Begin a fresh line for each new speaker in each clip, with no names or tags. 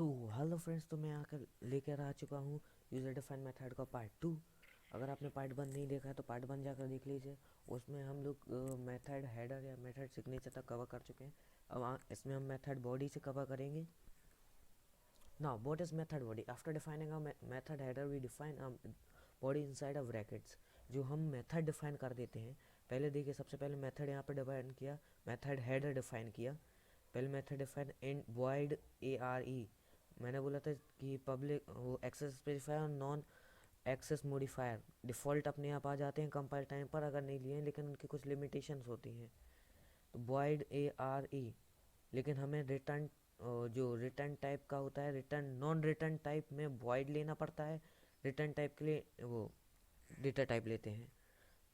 तो hello friends, तो मैं आकर लेकर आ चुका हूँ यूज़र डिफाइन मेथड का पार्ट 2। अगर आपने पार्ट 1 नहीं देखा है तो पार्ट 1 जाकर देख लीजिए। उसमें हम लोग मेथड हेडर या मेथड सिग्नेचर तक कवर कर चुके हैं। अब इसमें हम मेथड बॉडी से कवर करेंगे। Now what is method body? After defining a method header we define a body inside a brackets. जो हम मेथड डिफाइन कर देते हैं, पहले देखिए, सबसे पहले मेथड यहाँ पर डिफाइन किया, मेथड हेडर डिफाइन किया। पहले method define in void ARE। मैंने बोला था कि पब्लिक वो एक्सेस स्पेसिफायर और नॉन एक्सेस मॉडिफायर डिफ़ॉल्ट अपने आप आ जाते हैं कंपाइल टाइम पर अगर नहीं लिए हैं, लेकिन उनकी कुछ लिमिटेशंस होती हैं। तो वॉइड ARE, लेकिन हमें रिटर्न जो रिटर्न टाइप का होता है, रिटर्न नॉन रिटर्न टाइप में वॉइड लेना पड़ता है। रिटर्न टाइप के लिए वो डेटा टाइप लेते हैं।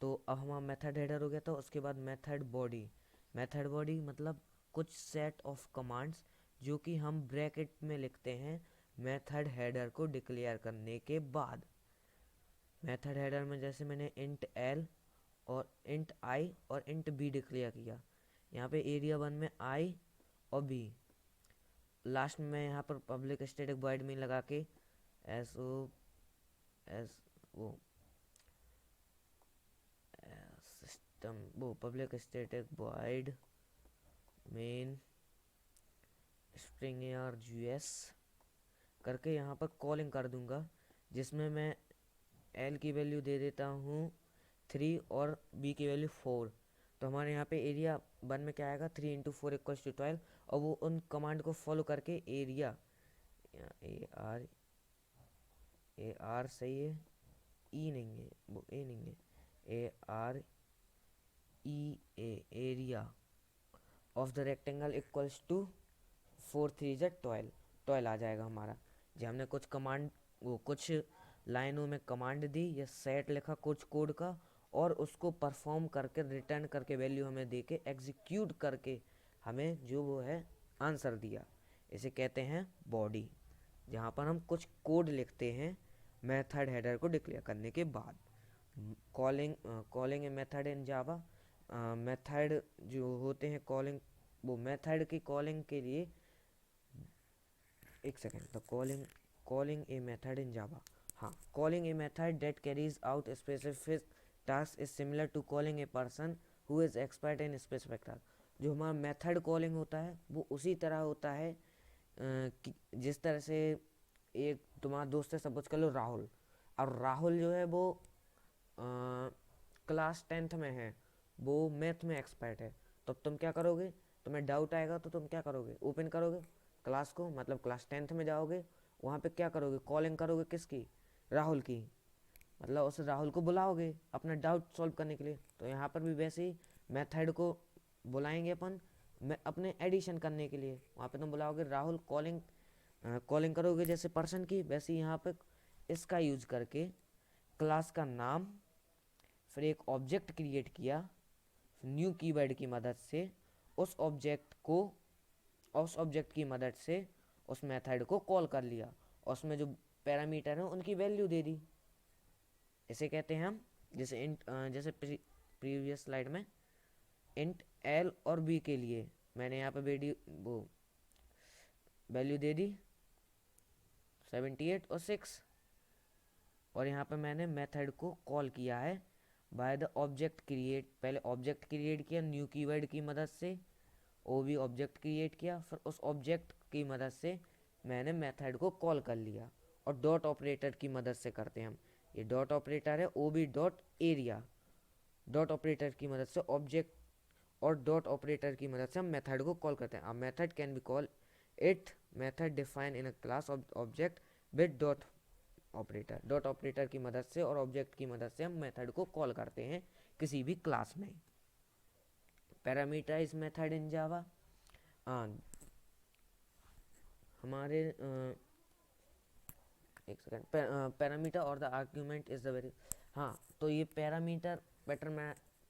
तो अब हमारा मेथड हेडर हो गया था। उसके बाद मेथड बॉडी। मेथड बॉडी मतलब कुछ सेट ऑफ कमांड्स जो कि हम ब्रैकेट में लिखते हैं मेथड हेडर को डिक्लेयर करने के बाद। मेथड हेडर में जैसे मैंने इंट l और इंट i और इंट b डिक्लेयर किया। यहाँ पे एरिया 1 में i और b। लास्ट में यहाँ पर पब्लिक स्टैटिक वॉइड में लगा के एस वो सिस्टम वो public static void main string args करके यहाँ पर कॉलिंग कर दूंगा, जिसमें मैं l की वैल्यू दे देता हूँ 3 और b की वैल्यू 4। तो हमारे यहाँ पे एरिया 1 में क्या आएगा, 3 × 4 = 12। और वो उन कमांड को फॉलो करके एरिया AR सही है, ई नहीं है, वो ए नहीं है, area of the rectangle equals to 4 3 12 12 आ जाएगा हमारा। जब हमने कुछ कमांड वो कुछ लाइनों में कमांड दी या सेट लिखा कुछ कोड का, और उसको परफॉर्म करके रिटर्न करके वैल्यू हमें दे के एग्जीक्यूट करके हमें जो वो है आंसर दिया, इसे कहते हैं बॉडी। जहाँ पर हम कुछ कोड लिखते हैं मेथड हेडर को डिक्लेयर करने के बाद। Calling a method in Java. Method जो होते हैं कॉलिंग, वो मेथड की कॉलिंग के लिए, एक second, the calling a method in Java. हाँ, calling a method that carries out specific task is similar to calling a person who is expert in specific task. जो हमारा मेथड कॉलिंग होता है वो उसी तरह होता है कि जिस तरह से एक तुम्हारा दोस्त है, सपोज कर लो राहुल। और राहुल जो है वो क्लास 10th में है, वो मैथ में एक्सपर्ट है। तो तुम क्या करोगे, तुम्हें डाउट आएगा तो तुम क्या करोगे, ओपन करोगे क्लास को, मतलब क्लास 10th में जाओगे, वहाँ पे क्या करोगे, कॉलिंग करोगे किसकी, राहुल की। मतलब उस राहुल को बुलाओगे अपना डाउट सॉल्व करने के लिए। तो यहाँ पर भी वैसे ही मेथड को बुलाएंगे अपन अपने एडिशन करने के लिए। वहाँ पे तुम बुलाओगे राहुल, कॉलिंग करोगे जैसे पर्सन की, वैसे ही यहाँ पे इसका यूज करके क्लास का नाम, फिर एक ऑब्जेक्ट क्रिएट किया न्यू कीवर्ड की मदद से, उस ऑब्जेक्ट की मदद से उस मेथड को कॉल कर लिया, और उसमें जो पैरामीटर है उनकी वैल्यू दे दी। इसे कहते हैं हम, जैसे जैसे प्रीवियस स्लाइड में इंट l और b के लिए मैंने यहाँ पे वो वैल्यू दे दी 78 और 6, और यहाँ पे मैंने मेथड को कॉल किया है बाय द ऑब्जेक्ट क्रिएट। पहले ऑब्जेक्ट क्रिएट किया न्यू कीवर्ड की मदद से, वो भी ऑब्जेक्ट क्रिएट किया, फिर उस ऑब्जेक्ट की मदद से मैंने मेथड को कॉल कर लिया। और डॉट ऑपरेटर की मदद से करते हैं हम। ये डॉट ऑपरेटर है, O B dot area. Dot operator की मदद से ऑब्जेक्ट और डॉट ऑपरेटर की मदद से हम मेथड को कॉल करते हैं। अब method can be call it method define in a class object with dot operator. Dot operator की मदद से और ऑब्जेक्ट की मदद से हम मेथड को कॉल करते हैं किसी भी क्लास में। पैरामीटराइज मेथड इन जावा, हमारे एक सेकेंड, पैरामीटर और the argument is the very, हाँ, तो ये पैरामीटर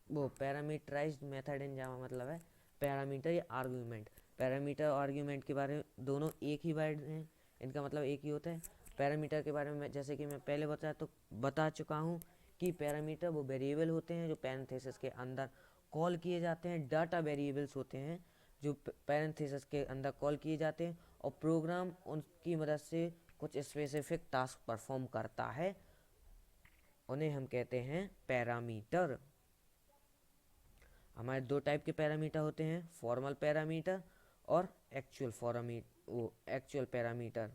वो पैरामीटराइज्ड मेथड इन जावा मतलब है पैरामीटर या आर्ग्यूमेंट। पैरामीटर और आर्ग्यूमेंट के बारे में दोनों एक ही वर्ड हैं, इनका मतलब एक ही होता है। पैरामीटर के बारे में जैसे कि मैं पहले बता चुका हूँ कि पैरामीटर वो वेरिएबल होते हैं जो पैरेंथेसिस के अंदर कॉल किए जाते हैं, डाटा वेरिएबल्स होते हैं जो पैरेंथेसिस के अंदर कॉल किए जाते हैं, और प्रोग्राम उनकी मदद से कुछ स्पेसिफिक टास्क परफॉर्म करता है, उन्हें हम कहते हैं पैरामीटर। हमारे दो टाइप के पैरामीटर होते हैं, फॉर्मल पैरामीटर और actual parameter.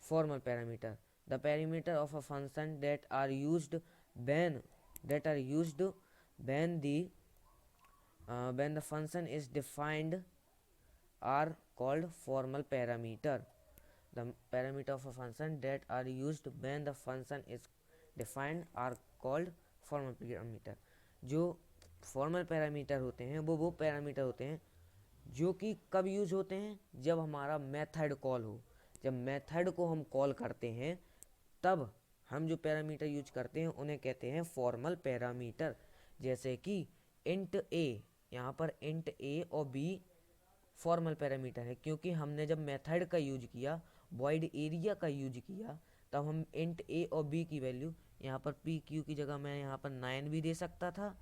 Formal parameter, the parameter of a function that are used when when the function is defined are called formal parameter. The parameter of a function that are used when the function is defined are called formal parameter. जो formal parameter होते हैं वो parameter होते हैं जो कि कब use होते हैं, जब हमारा मेथड कॉल हो। जब मेथड को हम कॉल करते हैं तब हम जो पैरामीटर यूज करते हैं उन्हें कहते हैं फॉर्मल पैरामीटर। जैसे कि इंट ए, यहाँ पर इंट ए और बी फॉर्मल पैरामीटर है, क्योंकि हमने जब मेथड का यूज किया, वॉइड एरिया का यूज किया, तब हम इंट ए और बी की वैल्यू, यहाँ पर पी क्यू की जगह मैं यहाँ पर 9 भी दे सकता था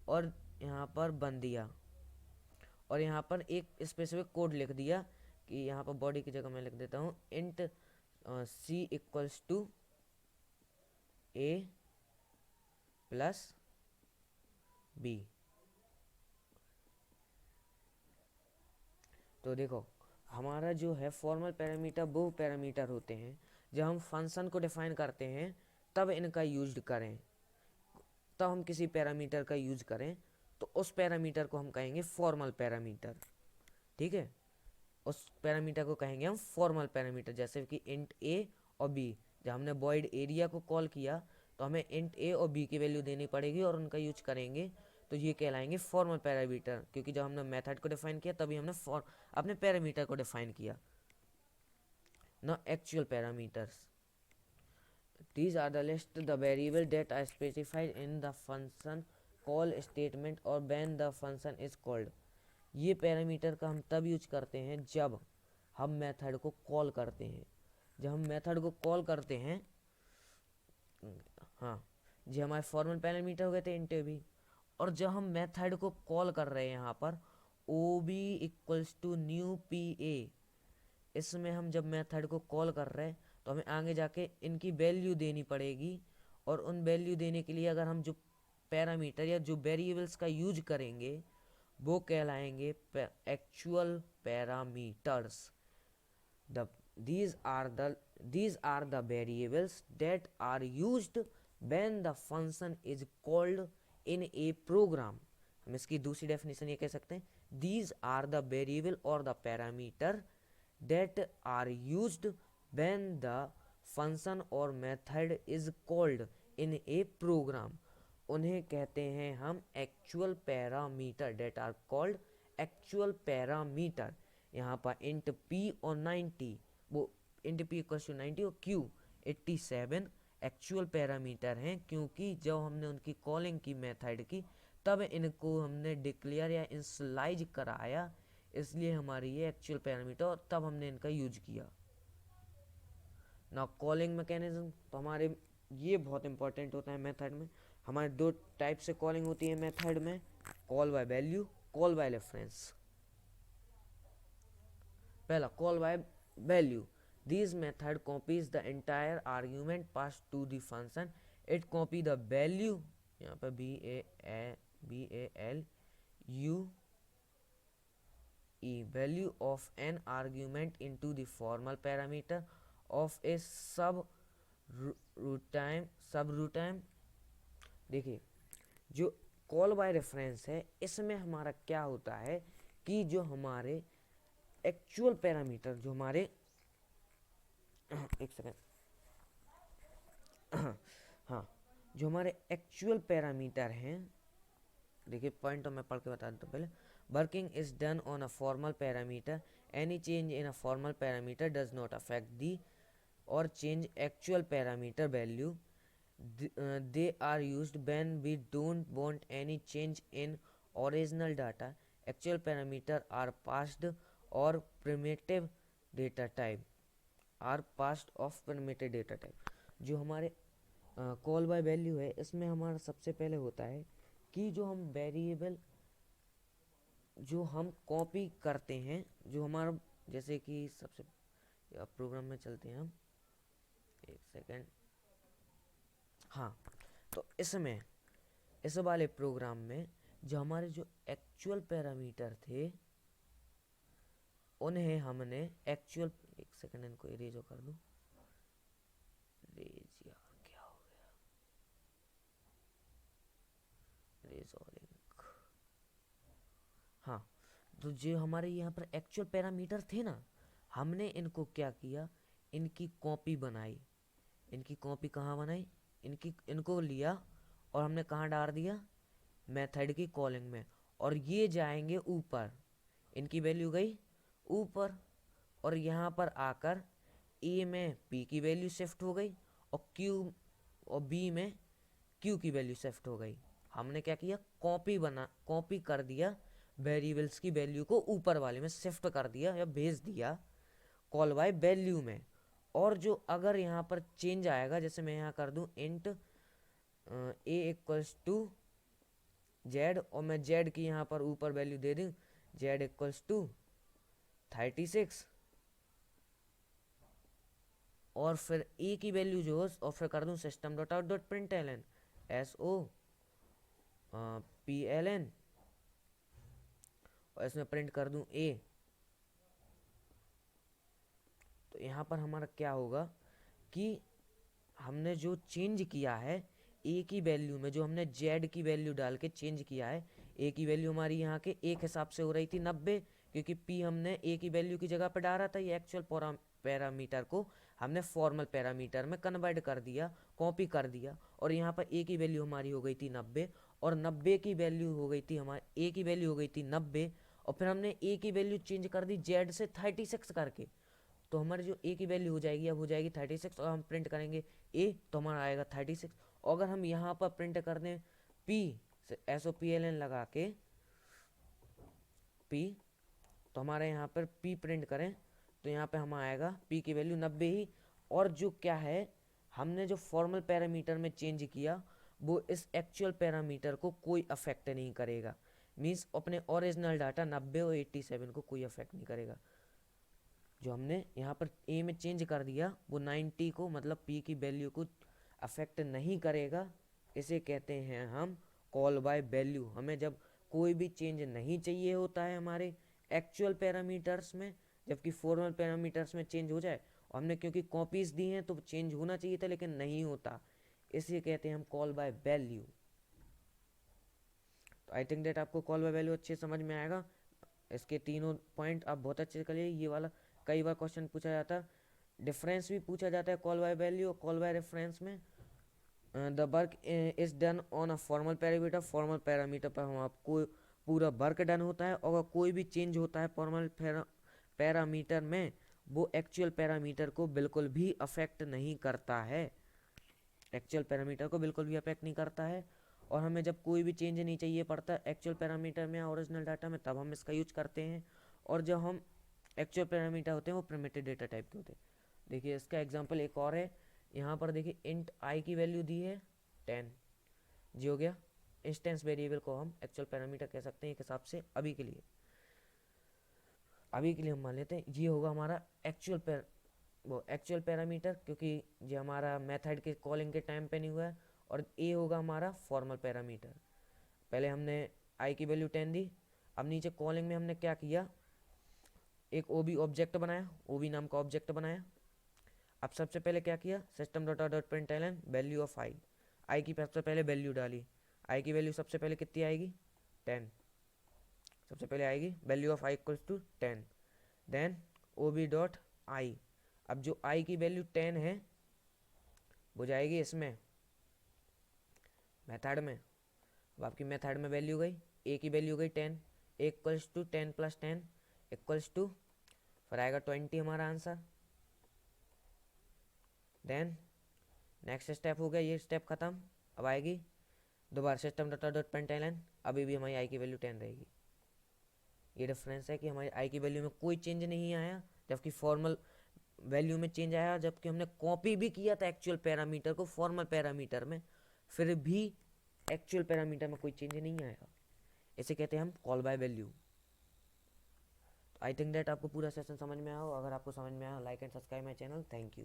और यहाँ पर 1 दिया, और यहाँ पर एक स्पेसिफिक कोड लिख दिया कि यहाँ पर बॉडी की जगह मैं लिख देता हूँ int C equals to A plus B. तो देखो हमारा जो है फॉर्मल पैरामीटर वो पैरामीटर होते हैं जब हम फंक्शन को डिफाइन करते हैं तब इनका यूज करें, तब हम किसी पैरामीटर का यूज करें तो उस पैरामीटर को हम कहेंगे फॉर्मल पैरामीटर। ठीक है, उस पैरामीटर को कहेंगे हम फॉर्मल पैरामीटर। जैसे कि इंट ए और बी, जब हमने वॉइड एरिया को कॉल किया तो हमें इंट ए और बी की वैल्यू देनी पड़ेगी और उनका यूज करेंगे, तो ये कहलाएंगे फॉर्मल पैरामीटर, क्योंकि जब हमने मेथड को डिफाइन किया तभी हमने अपने पैरामीटर को डिफाइन किया। ना actual parameters, these are the list the variable that are specified in the function call statement और when the function is called। ये पैरामीटर का हम तब यूज करते हैं जब हम मेथड को कॉल करते हैं। जब हम मेथड को कॉल करते हैं, हाँ जी, हमारे फॉर्मल पैरामीटर हो गए थे इंट बी, और जब हम मेथड को कॉल कर रहे हैं यहाँ पर O B equals to new P A, इसमें हम जब मेथड को कॉल कर रहे हैं तो हमें आगे जाके इनकी वैल्यू देनी पड़ेगी, और उन वैल्यू देने के लिए अगर हम जो पैरामीटर या जो वेरिएबल्स का यूज करेंगे वो कहलाएंगे actual parameters. These are the variables that are used when the function is called in a program। हम इसकी दूसरी डेफिनेशन ये कह सकते हैं, these are the variable or the parameter that are used when the function or method is called in a program। उन्हें कहते हैं हम actual parameter, that are called actual parameter. यहाँ पर इंट पी और 90, वो इंट पी इक्वल टू 90 और Q 87 actual parameter हैं, क्योंकि जब हमने उनकी कॉलिंग की मेथड की तब इनको हमने डिक्लेयर या इंस्लाइज कराया, इसलिए हमारी ये एक्चुअल पैरामीटर, और तब हमने इनका यूज किया। ना कॉलिंग मैकेनिज्म, तो हमारे ये बहुत इंपॉर्टेंट होता है मेथड में। हमारे दो टाइप से कॉलिंग होती है मेथड में, call by value, call by reference. पहला call by value, this method copies the entire argument pass to the function, it copy the value, यहाँ पर V A L U E, value of an argument into the formal parameter of a subroutine. देखिए जो call by reference है इसमें हमारा क्या होता है कि जो हमारे एक्चुअल पैरामीटर, जो हमारे एक सेकेंड, हाँ, जो हमारे एक्चुअल पैरामीटर हैं, देखिए पॉइंट तो मैं पढ़ के बता देता हूँ पहले। Working is done on a formal parameter, any change in a formal parameter does not affect the और change actual parameter value. They are used when we don't want any change in original data। Actual parameter are passed or primitive data type are passed of primitive data type। जो हमारे call by value है इसमें हमारा सबसे पहले होता है कि जो हम वेरिएबल जो हम कॉपी करते हैं, जो हमारा, जैसे कि सबसे प्रोग्राम में चलते हैं हम, एक सेकेंड। हाँ, तो इसमें इस वाले प्रोग्राम में जो हमारे जो एक्चुअल पैरामीटर थे उन्हें हमने एक्चुअल, एक सेकेंड इनको इरेज कर दूं, इरेज यार क्या हो गया, इरेज और इंक। हाँ, तो जो हमारे यहाँ पर एक्चुअल पैरामीटर थे ना, हमने इनको क्या किया, इनकी कॉपी बनाई। इनकी कॉपी कहाँ बनाई, इनको लिया और हमने कहाँ डाल दिया, मेथड की कॉलिंग में, और ये जाएंगे ऊपर, इनकी वैल्यू गई ऊपर, और यहाँ पर आकर ए में पी की वैल्यू शिफ्ट हो गई और क्यू और बी में क्यू की वैल्यू शिफ्ट हो गई। हमने क्या किया, कॉपी कर दिया, वेरिएबल्स की वैल्यू को ऊपर वाले में शिफ्ट कर दिया या भेज दिया कॉल बाय वैल्यू में। और जो अगर यहाँ पर चेंज आएगा, जैसे मैं यहाँ कर दूं int A equals to Z, और मैं जेड की यहाँ पर ऊपर वैल्यू दे दूं जेड इक्वल्स टू 36, और फिर ए की वैल्यू जो, और फिर कर दूं system dot out dot print L N SOPLN, और इसमें प्रिंट कर दूं ए, तो यहाँ पर हमारा क्या होगा कि हमने जो चेंज किया है ए की वैल्यू में, जो हमने जेड की वैल्यू डाल के चेंज किया है, ए की वैल्यू हमारी यहाँ के एक हिसाब से हो रही थी 90, क्योंकि पी हमने ए की वैल्यू की जगह पर डाला था, ये एक्चुअल पैरामीटर को हमने फॉर्मल पैरामीटर में कन्वर्ट कर दिया, कॉपी कर दिया, और यहाँ पर ए की वैल्यू हमारी हो गई थी 90, और 90 की वैल्यू हो गई थी हमारी, ए की वैल्यू हो गई थी 90, और फिर हमने ए की वैल्यू चेंज कर दी जेड से 36 करके, तो हमारी जो ए की वैल्यू हो जाएगी, अब हो जाएगी 36, और हम प्रिंट करेंगे ए तो हमारा आएगा 36। और अगर हम यहाँ पर प्रिंट कर दें पी, SOPLN लगा के पी, तो हमारे यहाँ पर पी प्रिंट करें तो यहाँ पे हमारा आएगा पी की वैल्यू 90 ही। और जो क्या है, हमने जो फॉर्मल पैरामीटर में चेंज किया वो इस एक्चुअल पैरामीटर को कोई अफेक्ट नहीं करेगा, मीन्स अपने ओरिजिनल डाटा 90 और 87 को कोई अफेक्ट नहीं करेगा। जो हमने यहाँ पर ए में चेंज कर दिया वो 90 को, मतलब पी की वैल्यू को अफेक्ट नहीं करेगा। इसे कहते हैं हम कॉल बाय वैल्यू। हमें जब कोई भी चेंज नहीं चाहिए होता है हमारे एक्चुअल पैरामीटर्स में, जबकि फॉर्मल पैरामीटर्स में चेंज हो जाए, और हमने क्योंकि कॉपीज दी हैं तो चेंज होना चाहिए था लेकिन नहीं होता, इसे कहते हैं हम कॉल बाय वैल्यू। तो आई थिंक दैट आपको कॉल बाय वैल्यू अच्छे समझ में आएगा। इसके तीनों पॉइंट आप बहुत अच्छे से करिए। ये वाला कई बार क्वेश्चन पूछा जाता है, डिफरेंस भी पूछा जाता है कॉल बाय वैल्यू और कॉल बाय रेफरेंस में। The work is done on a formal parameter, formal parameter पर हम आपको पूरा वर्क डन होता है, और कोई भी चेंज होता है फॉर्मल पैरामीटर में वो एक्चुअल पैरामीटर को बिल्कुल भी अफेक्ट नहीं करता है, एक्चुअल पैरामीटर को बिल्कुल भी अफेक्ट नहीं करता है। और हमें जब कोई भी चेंज नहीं चाहिए पड़ता एक्चुअल पैरामीटर में, ओरिजिनल डाटा में, तब हम इसका यूज करते हैं। और जब हम एक्चुअल पैरामीटर होते हैं वो प्रिमिटिव डेटा टाइप के होते हैं। देखिए इसका एग्जांपल एक और है, यहाँ पर देखिए इंट आई की वैल्यू दी है 10 जी, हो गया। इंस्टेंस वेरिएबल को हम एक्चुअल पैरामीटर कह सकते हैं एक हिसाब से। अभी के लिए हम मान लेते हैं ये होगा हमारा एक्चुअल पैरामीटर, क्योंकि ये हमारा मेथड के कॉलिंग के टाइम पे नहीं हुआ है। और ए होगा हमारा फॉर्मल पैरामीटर। पहले हमने आई की वैल्यू 10 दी, अब नीचे कॉलिंग में हमने क्या किया, एक ओबी ऑब्जेक्ट बनाया, ओबी नाम का ऑब्जेक्ट बनाया। अब सबसे पहले क्या किया, system dot out dot print Elon value of I की सबसे पहले वैल्यू डाली। आई की वैल्यू सबसे पहले कितनी आएगी, 10 सबसे पहले आएगी, value of I equals to 10, then O B dot I. अब जो आई की वैल्यू 10 है वो जाएगी इसमें मेथड में। अब आपकी मेथड में वैल्यू गई, ए की वैल्यू गई 10, A equals to 10 plus 10 equals to, फिर आएगा 20 हमारा आंसर। देन नेक्स्ट स्टेप हो गया, ये स्टेप खत्म। अब आएगी दोबारा system dot dot print L N, अभी भी हमारी आई की वैल्यू 10 रहेगी। ये डिफरेंस है कि हमारी आई की वैल्यू में कोई चेंज नहीं आया, जबकि फॉर्मल वैल्यू में चेंज आया, जबकि हमने कॉपी भी किया था एक्चुअल पैरामीटर को फॉर्मल पैरामीटर में, फिर भी एक्चुअल पैरामीटर में कोई चेंज नहीं आया। इसे कहते हैं हम call by value. I think that आपको पूरा सेशन समझ में आया हो। अगर आपको समझ में आया, like and subscribe my channel. Thank you.